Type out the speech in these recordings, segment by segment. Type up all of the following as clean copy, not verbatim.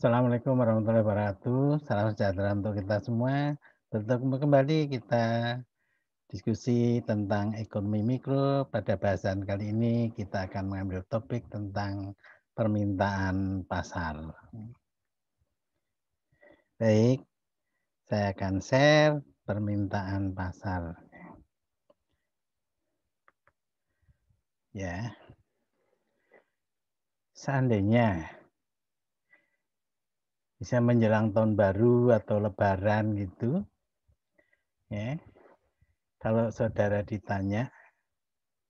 Assalamualaikum warahmatullahi wabarakatuh. Salam sejahtera untuk kita semua. Bertemu kembali kita diskusi tentang ekonomi mikro. Pada bahasan kali ini kita akan mengambil topik tentang permintaan pasar. Baik, saya akan share permintaan pasar. Ya, seandainya bisa menjelang tahun baru atau lebaran gitu, ya, kalau saudara ditanya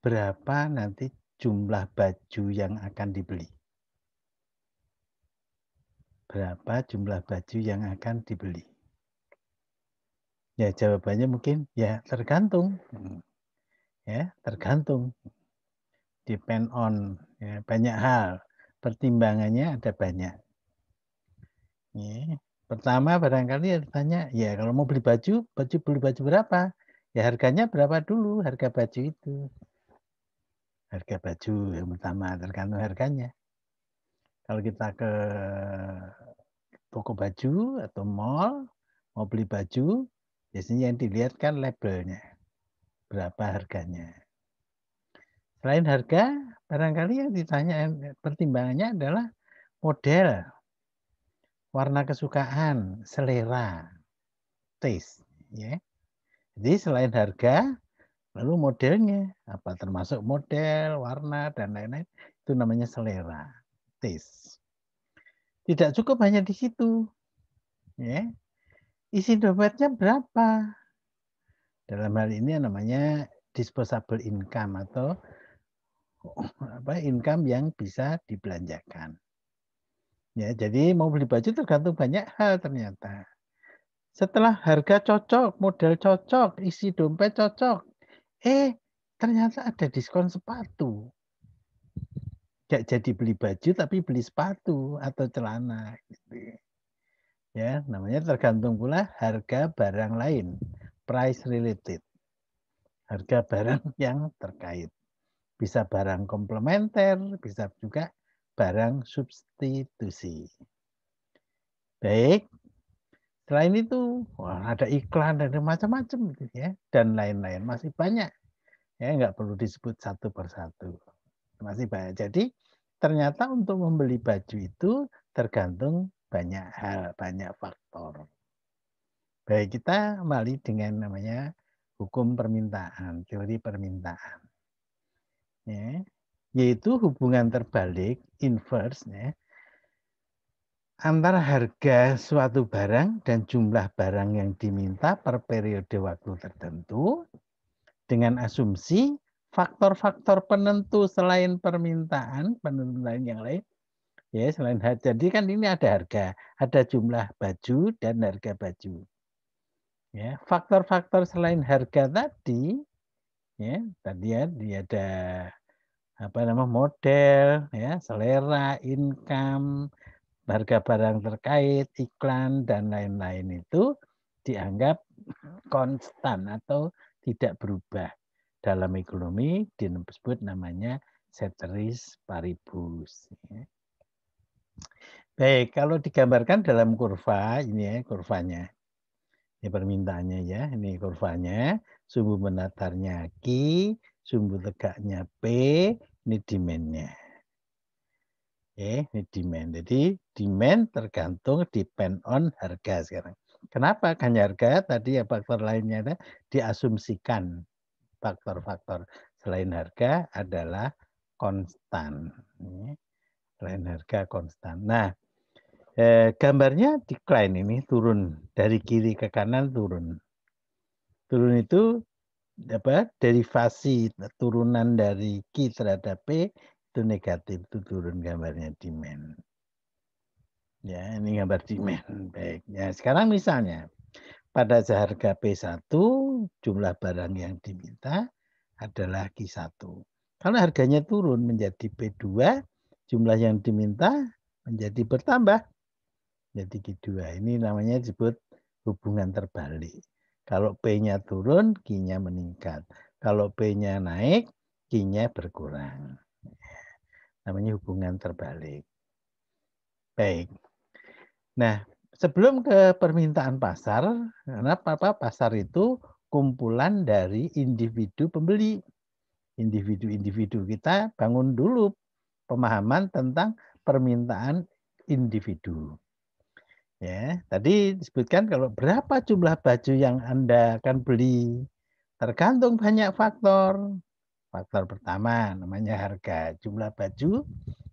berapa nanti jumlah baju yang akan dibeli? Berapa jumlah baju yang akan dibeli? Ya jawabannya mungkin ya tergantung, ya tergantung, depend on, ya banyak hal, pertimbangannya ada banyak. Ya. Pertama barangkali ya ditanya, ya kalau mau beli baju beli baju berapa? Ya harganya berapa dulu harga baju itu. Harga baju yang pertama tergantung harganya. Kalau kita ke toko baju atau mall, mau beli baju, biasanya yang dilihat kan labelnya, berapa harganya. Selain harga, barangkali yang ditanya pertimbangannya adalah model, warna kesukaan, selera, taste, ya. Jadi selain harga, lalu modelnya, apa termasuk model, warna dan lain-lain, itu namanya selera, taste. Tidak cukup hanya di situ, ya. Isi dompetnya berapa? Dalam hal ini namanya disposable income atau income yang bisa dibelanjakan. Ya, jadi mau beli baju tergantung banyak hal ternyata. Setelah harga cocok, model cocok, isi dompet cocok, ternyata ada diskon sepatu. Nggak jadi beli baju tapi beli sepatu atau celana gitu. Ya, namanya tergantung pula harga barang lain, price related. Harga barang yang terkait. Bisa barang komplementer, bisa juga barang substitusi. Baik, selain itu, wah ada iklan, ada macam-macam gitu ya, dan lain-lain, masih banyak. Ya, nggak perlu disebut satu persatu, masih banyak. Jadi ternyata untuk membeli baju itu tergantung banyak hal, banyak faktor. Baik, kita kembali dengan namanya hukum permintaan, teori permintaan. Ya, yaitu hubungan terbalik, inverse, ya, antara harga suatu barang dan jumlah barang yang diminta per periode waktu tertentu dengan asumsi faktor-faktor penentu selain permintaan, penentu lain yang lain, ya selain jadi kan ini ada harga, ada jumlah baju dan harga baju. Ya, faktor-faktor selain harga tadi, ya tadi ya dia ada model, ya selera, income, harga barang terkait, iklan, dan lain-lain itu dianggap konstan atau tidak berubah. Dalam ekonomi disebut namanya ceteris paribus. Baik, kalau digambarkan dalam kurva, ini ya kurvanya. Ini permintaannya ya, ini kurvanya. Sumbu menatarnya Q, sumbu tegaknya P, ini demand-nya. Ini demand. Jadi demand tergantung depend on harga sekarang. Kenapa? Kan harga tadi ya faktor lainnya ada diasumsikan faktor-faktor selain harga adalah konstan. Selain harga konstan. Nah, gambarnya decline ini turun dari kiri ke kanan turun. Turun itu derivasi turunan dari Q terhadap P itu negatif, itu turun gambarnya demand. Ya, ini gambar demand. Baik. Ya, sekarang misalnya pada harga P1 jumlah barang yang diminta adalah Q1. Kalau harganya turun menjadi P2, jumlah yang diminta menjadi bertambah. Jadi Q2. Ini namanya disebut hubungan terbalik. Kalau P-nya turun, Q-nya meningkat. Kalau P-nya naik, Q-nya berkurang. Namanya hubungan terbalik. Baik. Nah, sebelum ke permintaan pasar, karena pasar itu kumpulan dari individu pembeli. Individu-individu kita bangun dulu pemahaman tentang permintaan individu. Ya, tadi disebutkan kalau berapa jumlah baju yang Anda akan beli, tergantung banyak faktor. Faktor pertama namanya harga, jumlah baju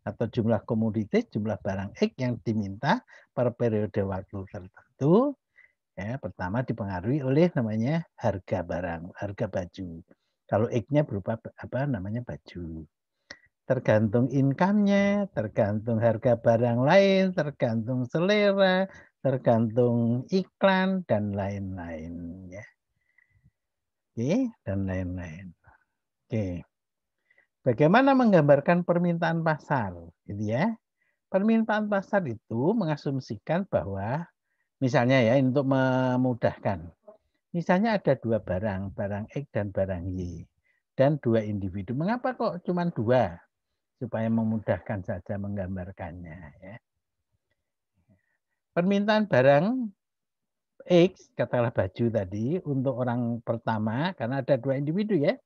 atau jumlah komoditas, jumlah barang X yang diminta per periode waktu tertentu. Ya, pertama dipengaruhi oleh namanya harga barang, harga baju. Kalau X-nya berupa apa namanya baju. Tergantung income-nya, tergantung harga barang lain, tergantung selera, tergantung iklan dan lain-lain ya. Oke, dan lain-lain. Oke. Bagaimana menggambarkan permintaan pasar, gitu ya? Permintaan pasar itu mengasumsikan bahwa misalnya ya untuk memudahkan. Misalnya ada dua barang, barang X dan barang Y dan dua individu. Mengapa kok cuma dua? Supaya memudahkan saja menggambarkannya ya. Permintaan barang X, katakanlah baju tadi, untuk orang pertama, karena ada dua individu ya,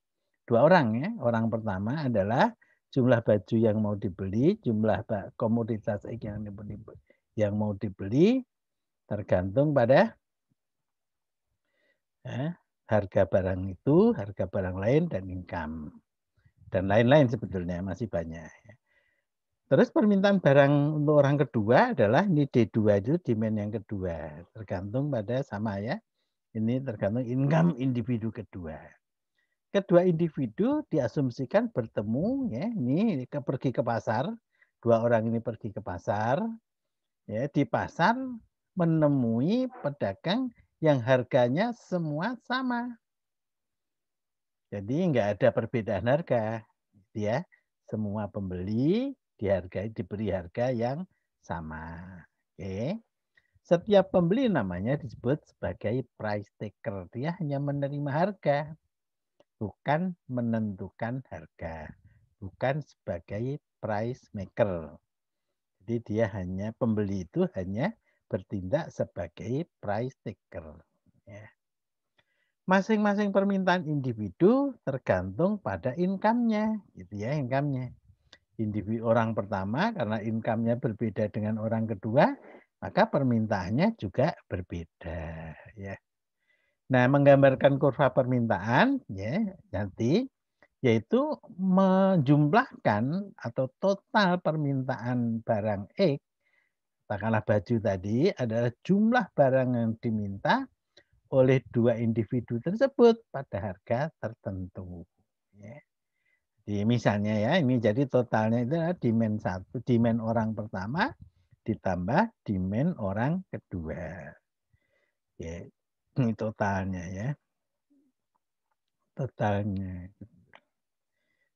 dua orang ya. Orang pertama adalah jumlah baju yang mau dibeli, jumlah komoditas X yang mau dibeli, tergantung pada ya, harga barang itu, harga barang lain, dan income. Dan lain-lain sebetulnya, masih banyak. Terus permintaan barang untuk orang kedua adalah ini D2 itu demand yang kedua. Tergantung pada sama ya. Ini tergantung income individu kedua. Kedua individu diasumsikan bertemu ya, ini pergi ke pasar. Dua orang ini pergi ke pasar. Ya, di pasar menemui pedagang yang harganya semua sama. Jadi enggak ada perbedaan harga. Ya. Semua pembeli diberi harga yang sama. Oke. Setiap pembeli namanya disebut sebagai price taker. Dia hanya menerima harga, bukan menentukan harga. Bukan sebagai price maker. Jadi dia hanya pembeli itu hanya bertindak sebagai price taker. Ya. Masing-masing permintaan individu tergantung pada income-nya, gitu ya, income-nya. Individu orang pertama karena income-nya berbeda dengan orang kedua, maka permintaannya juga berbeda, ya. Nah, menggambarkan kurva permintaan ya nanti yaitu menjumlahkan atau total permintaan barang X, katakanlah baju tadi adalah jumlah barang yang diminta oleh dua individu tersebut pada harga tertentu. Ya. Jadi misalnya ya, ini jadi totalnya itu adalah demand orang pertama ditambah demand orang kedua. Ya, ini totalnya ya, totalnya.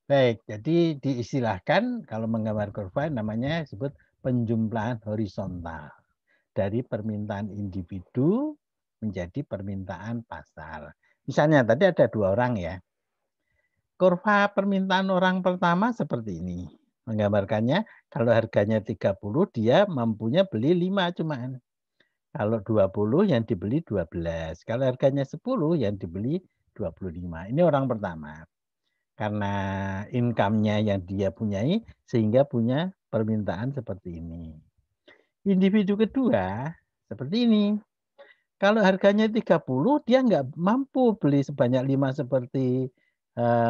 Baik, jadi diistilahkan kalau menggambar kurva namanya disebut penjumlahan horizontal dari permintaan individu menjadi permintaan pasar. Misalnya tadi ada dua orang ya. Kurva permintaan orang pertama seperti ini. Menggambarkannya kalau harganya 30 dia mampunya beli 5 cuman. Kalau 20 yang dibeli 12. Kalau harganya 10 yang dibeli 25. Ini orang pertama. Karena income-nya yang dia punyai sehingga punya permintaan seperti ini. Individu kedua seperti ini. Kalau harganya 30 dia nggak mampu beli sebanyak 5 seperti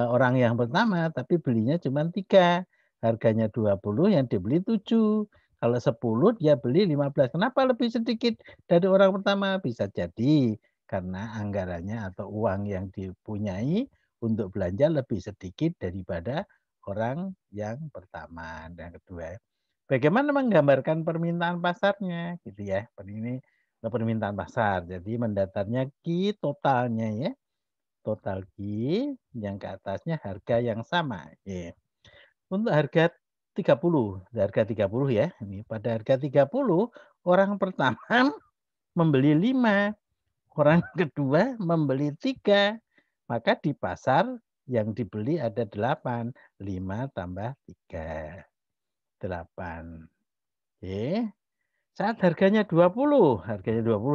orang yang pertama, tapi belinya cuma 3. Harganya 20 yang dibeli 7. Kalau 10 dia beli 15. Kenapa lebih sedikit dari orang pertama? Bisa jadi karena anggarannya atau uang yang dipunyai untuk belanja lebih sedikit daripada orang yang pertama dan kedua. Bagaimana menggambarkan permintaan pasarnya gitu ya. Ini permintaan pasar. Jadi mendatarnya Q totalnya ya. Total Q yang ke atasnya harga yang sama. Ya. Untuk harga 30, harga 30 ya. Ini pada harga 30 orang pertama membeli 5, orang kedua membeli 3. Maka di pasar yang dibeli ada 8. 5 tambah 3. 8. Oke. Saat harganya 20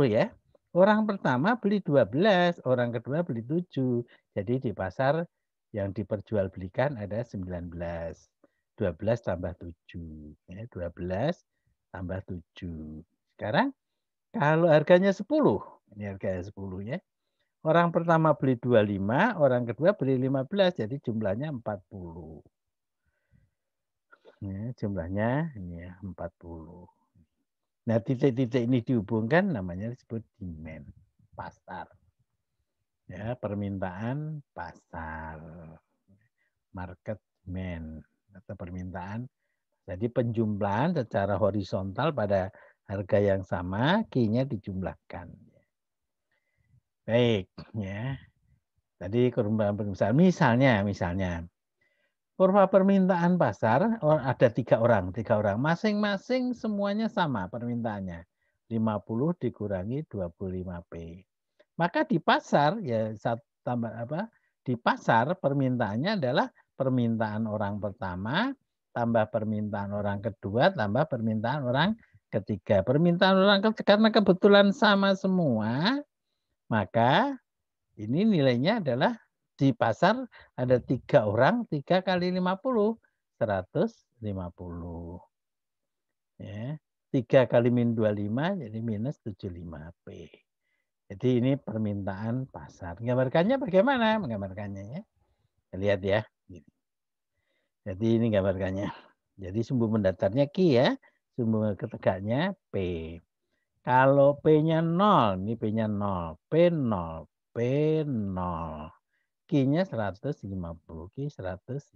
ya. Orang pertama beli 12, orang kedua beli 7. Jadi di pasar yang diperjualbelikan ada 19. 12 tambah 7. Ya, 12 tambah 7. Sekarang kalau harganya 10, ini harganya 10 ya. Orang pertama beli 25, orang kedua beli 15, jadi jumlahnya 40. Ya, jumlahnya ini ya, 40. Nah, titik-titik ini dihubungkan namanya disebut demand pasar. Ya, permintaan pasar. Market demand atau permintaan. Jadi penjumlahan secara horizontal pada harga yang sama, Q-nya dijumlahkan. Baik, ya. Tadi kurva misalnya kurva permintaan pasar ada tiga orang, masing-masing semuanya sama permintaannya, 50 dikurangi 25P. Maka di pasar ya tambah apa? Di pasar permintaannya adalah permintaan orang pertama tambah permintaan orang kedua tambah permintaan orang ketiga. Permintaan orang ketiga karena kebetulan sama semua, maka ini nilainya adalah di pasar ada 3 orang, 3 kali 50, 150. Ya. 3 kali min 25 jadi minus 75P. Jadi ini permintaan pasar. Gambarkannya bagaimana? Menggambarkannya ya. Lihat ya. Jadi ini gambarkannya. Jadi sumbu mendatarnya Q ya. Sumbu ketegaknya P. Kalau P-nya 0, ini P-nya 0, P 0, P 0. Q-nya 150, Q 150.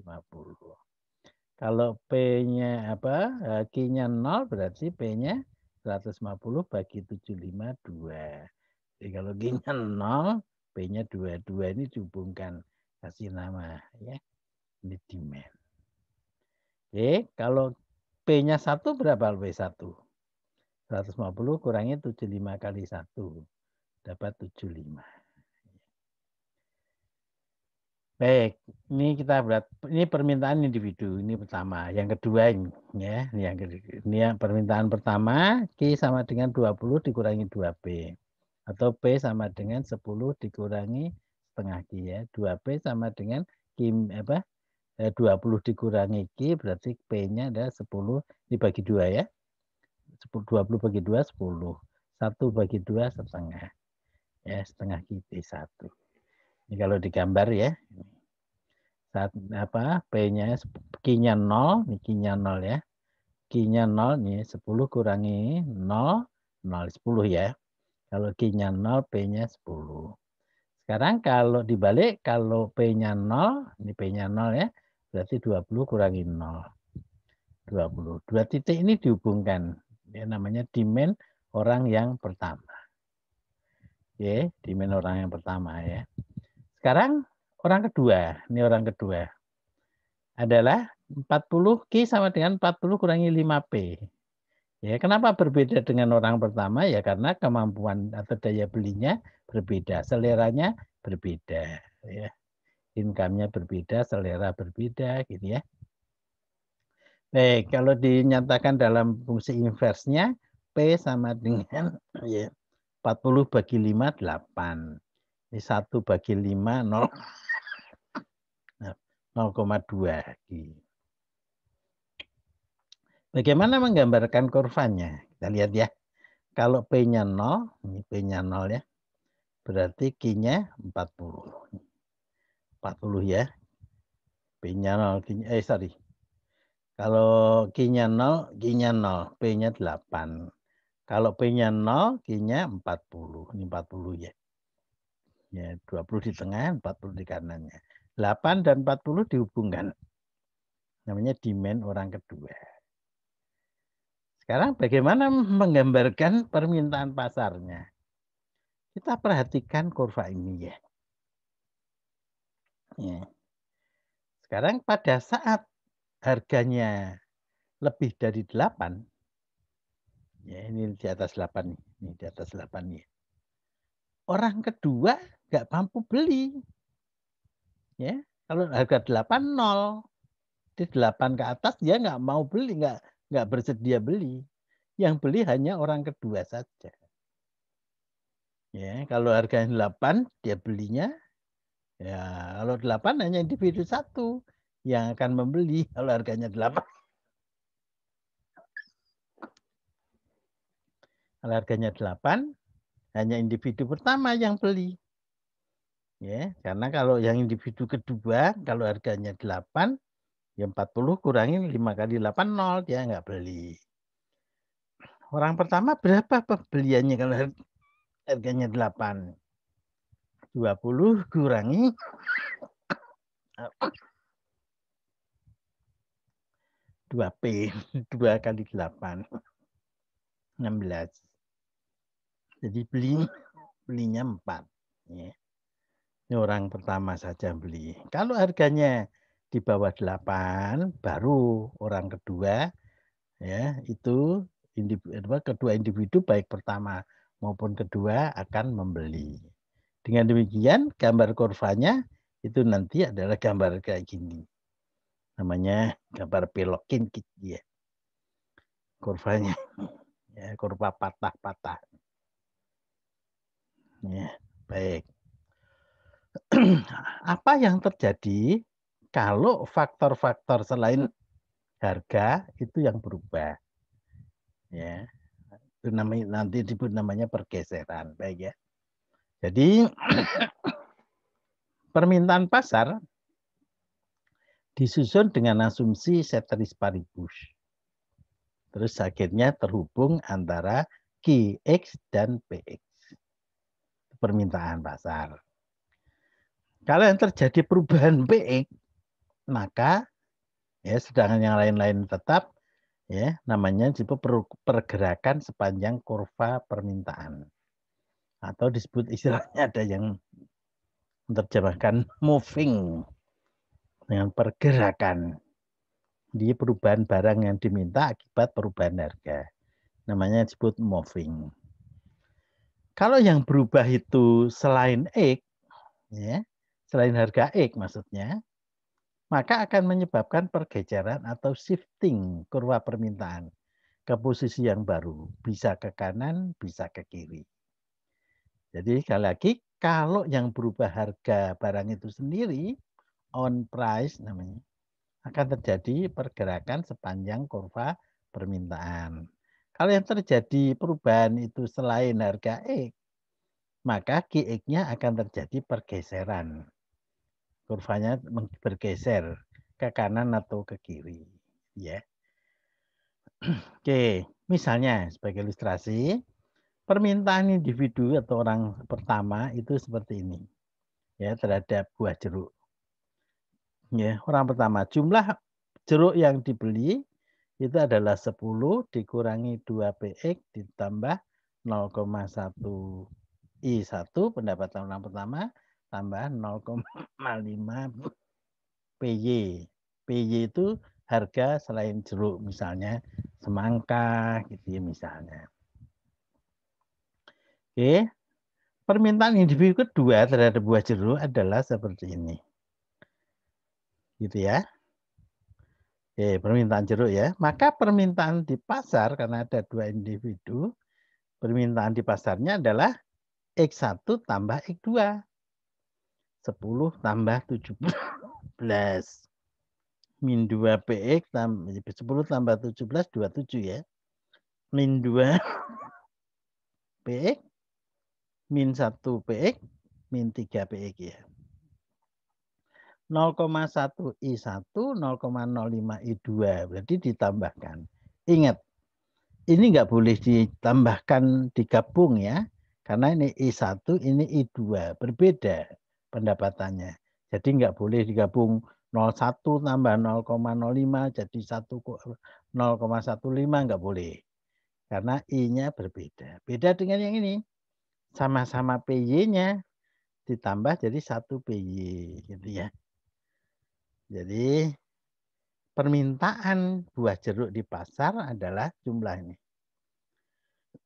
Kalau P-nya apa? Q-nya 0 berarti P-nya 150 bagi 75 2. Jadi kalau Q-nya 0, P-nya 2. 2 ini dihubungkan kasih nama ya. Ini demand. Oke, kalau P-nya 1 berapa P1? 150 kurangi 75 kali 1 dapat 75. Baik, ini kita ini permintaan individu, ini pertama. Yang kedua ini ya, ini yang permintaan pertama Q sama dengan 20 dikurangi 2P. Atau P sama dengan 10 dikurangi setengah Q ya. 2P sama dengan Q apa? 20 dikurangi Q berarti P-nya ada 10 dibagi 2 ya. 20 bagi 2 10. 1 bagi 2 setengah. Ya, setengah Q P1. Ini kalau digambar ya. Saat apa? P-nya Q-nya 0, ini Q-nya 0 ya. Q-nya 0 nih 10 kurangi 0, 0 10 ya. Kalau Q-nya 0, P-nya 10. Sekarang kalau dibalik, kalau P-nya 0, ini P-nya 0 ya, berarti 20 kurangi 0. 20. Dua titik ini dihubungkan. Ya, namanya demand orang yang pertama. Oke, demand orang yang pertama ya. Sekarang orang kedua. Ini orang kedua. Adalah 40 Q sama dengan 40 kurangi 5P. Ya, kenapa berbeda dengan orang pertama? Ya karena kemampuan atau daya belinya berbeda, seleranya berbeda, ya. Income-nya berbeda, selera berbeda, gitu ya. Baik, kalau dinyatakan dalam fungsi inversnya, P sama dengan ya, 40 bagi 5, 8. Ini 1 bagi 5, 0,2. Bagaimana menggambarkan kurvanya? Kita lihat ya. Kalau P-nya 0, ini P-nya 0 ya. Berarti Q-nya 40. 40 ya. P-nya 0, sorry. Kalau Q-nya 0, Q-nya 0, P-nya 8. Kalau P-nya 0, Q-nya 40. Ini 40 ya. Ya, 20 di tengah, 40 di kanannya. 8 dan 40 dihubungkan. Namanya demand orang kedua. Sekarang bagaimana menggambarkan permintaan pasarnya? Kita perhatikan kurva ini ya. Ya. Sekarang pada saat harganya lebih dari 8, ya ini di atas 8 nih, ini di atas 8 nih. Orang kedua nggak mampu beli. Ya, kalau harga 8 0, di 8 ke atas dia nggak mau beli, nggak bersedia beli. Yang beli hanya orang kedua saja. Ya, kalau harganya 8 dia belinya, ya kalau 8 hanya individu satu yang akan membeli kalau harganya 8. Kalau harganya 8 hanya individu pertama yang beli. Ya, karena kalau yang individu kedua kalau harganya 8 ya 40 kurangi 5 kali 8 0 dia nggak beli. Orang pertama berapa pembeliannya kalau harganya 8? 20 kurangi 2P. 2 kali 8. 16. Jadi belinya 4. Ya. Ini orang pertama saja beli. Kalau harganya di bawah 8, baru orang kedua ya itu kedua individu baik pertama maupun kedua akan membeli. Dengan demikian gambar kurvanya itu nanti adalah gambar kayak gini. Namanya gambar belokin ya. Kurvanya ya, kurva patah-patah. Ya, baik. Apa yang terjadi kalau faktor-faktor selain harga itu yang berubah? Ya, itu nanti disebut namanya pergeseran, baik ya. Jadi permintaan pasar disusun dengan asumsi ceteris paribus. Terus akhirnya terhubung antara QX dan PX. Permintaan pasar. Kalau yang terjadi perubahan PX, maka ya sedangkan yang lain-lain tetap ya namanya disebut pergerakan sepanjang kurva permintaan. Atau disebut istilahnya ada yang menerjemahkan moving dengan pergerakan di perubahan barang yang diminta akibat perubahan harga. Namanya disebut moving. Kalau yang berubah itu selain X, ya, selain harga X maksudnya, maka akan menyebabkan pergeseran atau shifting kurva permintaan ke posisi yang baru. Bisa ke kanan, bisa ke kiri. Jadi sekali lagi, kalau yang berubah harga barang itu sendiri, on price namanya, akan terjadi pergerakan sepanjang kurva permintaan. Kalau yang terjadi perubahan itu selain harga X, maka QX-nya akan terjadi pergeseran. Kurvanya bergeser ke kanan atau ke kiri. Ya. Oke, misalnya sebagai ilustrasi, permintaan individu atau orang pertama itu seperti ini. Ya, terhadap buah jeruk. Ya, orang pertama, jumlah jeruk yang dibeli itu adalah 10 dikurangi 2PX ditambah 0,1 I1 pendapatan orang pertama tambah 0,5 PY. PY itu harga selain jeruk, misalnya semangka gitu ya misalnya. Oke. Permintaan individu kedua terhadap buah jeruk adalah seperti ini. Gitu ya. Oke, permintaan jeruk ya. Maka permintaan di pasar karena ada dua individu, permintaan di pasarnya adalah X1 tambah X2. 10 tambah 17. Min 2 PX tambah 10 tambah 17 27 ya. Min 2 PX min 1 PX min 3 PX ya. 0,1 I1 0,05 I2 berarti ditambahkan. Ingat, ini nggak boleh ditambahkan digabung ya. Karena ini I1, ini I2. Berbeda pendapatannya. Jadi nggak boleh digabung 0,1 tambah 0,05 jadi 0,15 nggak boleh. Karena I-nya berbeda. Beda dengan yang ini. Sama-sama PY-nya ditambah jadi 1 PY. Gitu ya. Jadi permintaan buah jeruk di pasar adalah jumlah ini.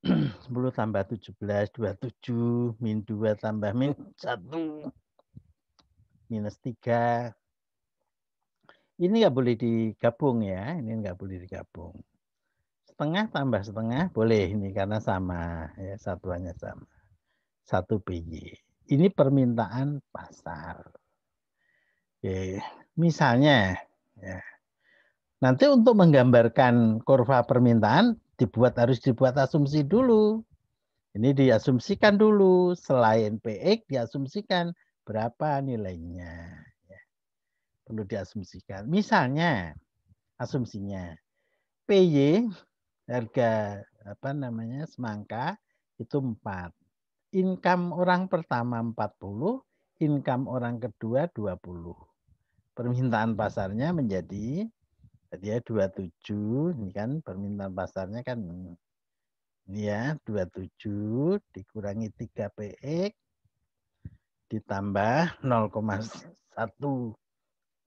10 tambah 17, 27, min 2 tambah min 1, minus 3. Ini nggak boleh digabung ya, ini nggak boleh digabung. setengah tambah setengah boleh ini karena sama ya, satuannya sama. 1 PY. Ini permintaan pasar. Oke, misalnya ya. Nanti untuk menggambarkan kurva permintaan harus dibuat asumsi dulu. Ini diasumsikan dulu, selain PX diasumsikan berapa nilainya. Ya, perlu diasumsikan. Misalnya, asumsinya PY harga semangka itu 4. Income orang pertama 40, income orang kedua 20. Permintaan pasarnya menjadi tadi ya 27, ini kan permintaan pasarnya kan ini ya 27 dikurangi 3 PX ditambah 0,1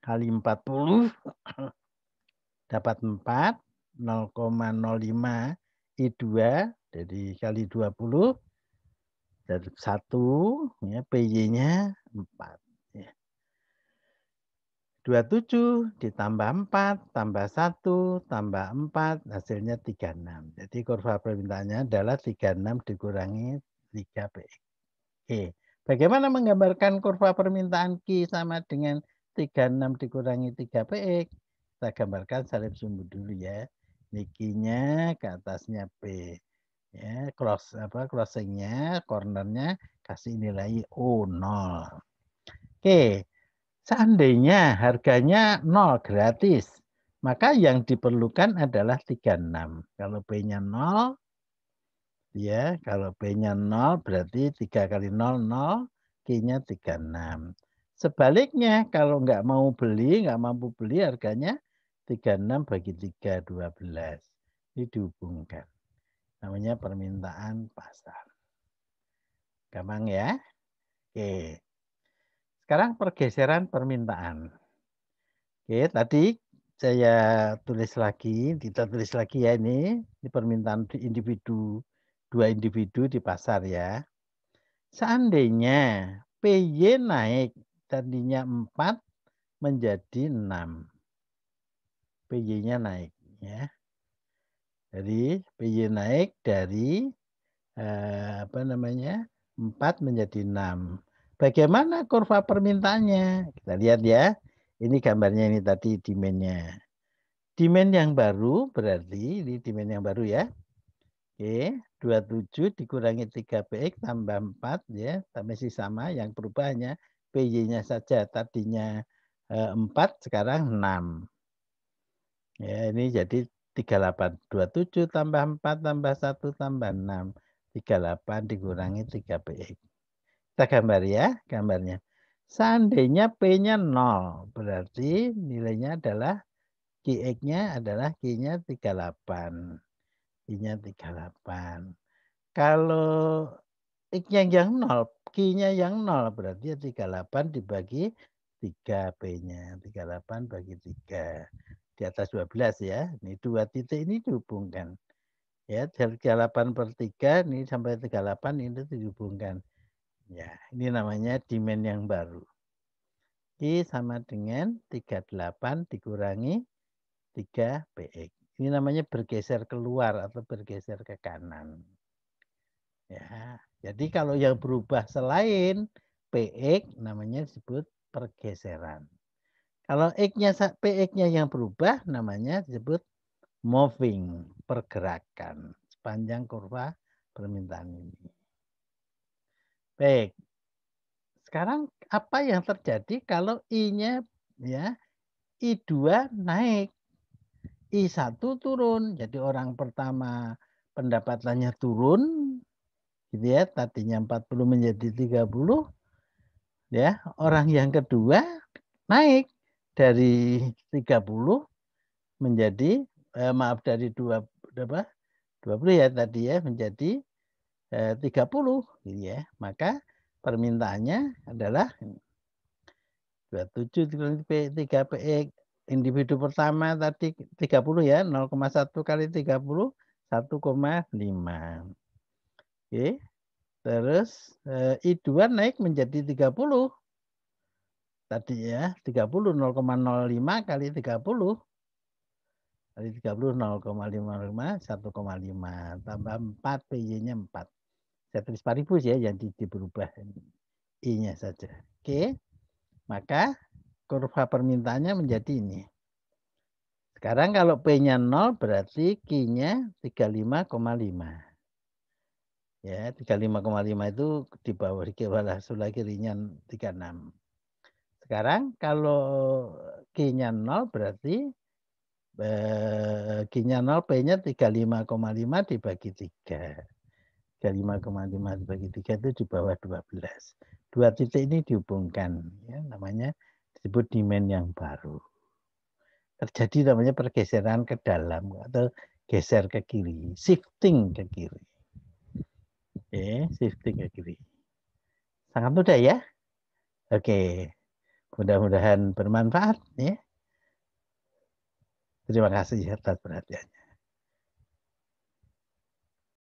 kali 40 dapat 4, 0,05 I2 jadi kali 20 dari 1 ya PY-nya 4 ya. 27 ditambah 4 tambah 1 tambah 4 hasilnya 36. Jadi kurva permintaannya adalah 36 dikurangi 3 PX. Oke. Bagaimana menggambarkan kurva permintaan Q sama dengan 36 dikurangi 3 PX? Kita gambarkan salib sumbu dulu ya. Ini Q-nya ke atasnya P. Ya, crossingnya, cornernya kasih nilai O0. Oke. Seandainya harganya 0 gratis, maka yang diperlukan adalah 36. Kalau B-nya 0, ya, kalau B-nya 0 berarti 3 kali 0, 0, Q-nya 36. Sebaliknya, kalau nggak mau beli, nggak mampu beli, harganya 36 bagi 3, 12. Ini dihubungkan. Namanya permintaan pasar. Gampang ya? Oke. Sekarang pergeseran permintaan. Oke, tadi saya tulis lagi, kita tulis lagi ya ini permintaan individu, 2 individu di pasar ya. Seandainya PY naik tadinya 4 menjadi 6. PY-nya naik ya. Jadi PY naik dari 4 menjadi 6. Bagaimana kurva permintaannya? Kita lihat ya. Ini gambarnya ini tadi demand-nya. Demand yang baru berarti ini demand yang baru ya. Oke, 27 dikurangi 3 PX tambah 4 ya, masih sama yang perubahannya PY-nya saja tadinya 4 sekarang 6. Ya, ini jadi 38. 27 tambah 4 tambah 1 tambah 6. 38 dikurangi 3 PX. Kita gambar ya, gambarnya. Seandainya P-nya 0, berarti nilainya adalah QX-nya adalah Q-nya 38. Q-nya 38. Kalau X-nya yang 0, Q-nya yang 0, berarti 38 dibagi 3 P-nya. 38 bagi 3. Di atas 12 ya. Ini 2 titik ini dihubungkan. Ya, 38/3 ini sampai 38 ini dihubungkan. Ya, ini namanya demand yang baru. Q sama dengan 38 dikurangi 3 PX. Ini namanya bergeser keluar atau bergeser ke kanan. Ya, jadi kalau yang berubah selain PX namanya disebut pergeseran. Kalau PX-nya yang berubah namanya disebut moving, pergerakan sepanjang kurva permintaan ini. Baik. Sekarang apa yang terjadi kalau I-nya ya I2 naik, I1 turun. Jadi orang pertama pendapatannya turun gitu ya, tadinya 40 menjadi 30 ya. Orang yang kedua naik dari 30 menjadi dari 20 ya tadi ya menjadi 30 gitu ya. Maka permintaannya adalah 27 dikurangi 3 PX. Individu pertama tadi 30 ya, 0,1 kali 30 1,5. Oke. Terus I2 naik menjadi 30. Tadi ya, 30 0,05 kali 30 Kali 30 0,55 1,5 tambah 4 PY-nya 4. Saya tulis paribus ya, yang berubah I-nya saja. Oke. Maka kurva permintaannya menjadi ini. Sekarang kalau P-nya 0 berarti Q-nya 35,5. Ya, 35,5 itu di bawah sebelah kirinya 36. Sekarang kalau Q-nya 0 berarti Q-nya 0, P-nya 35,5 dibagi 3. 35,5 dibagi 3 itu di bawah 12. Dua titik ini dihubungkan, ya, namanya disebut demand yang baru. Terjadi namanya pergeseran ke dalam atau geser ke kiri, shifting ke kiri. Oke, shifting ke kiri. Sangat mudah ya. Oke, mudah-mudahan bermanfaat ya. Terima kasih atas perhatiannya.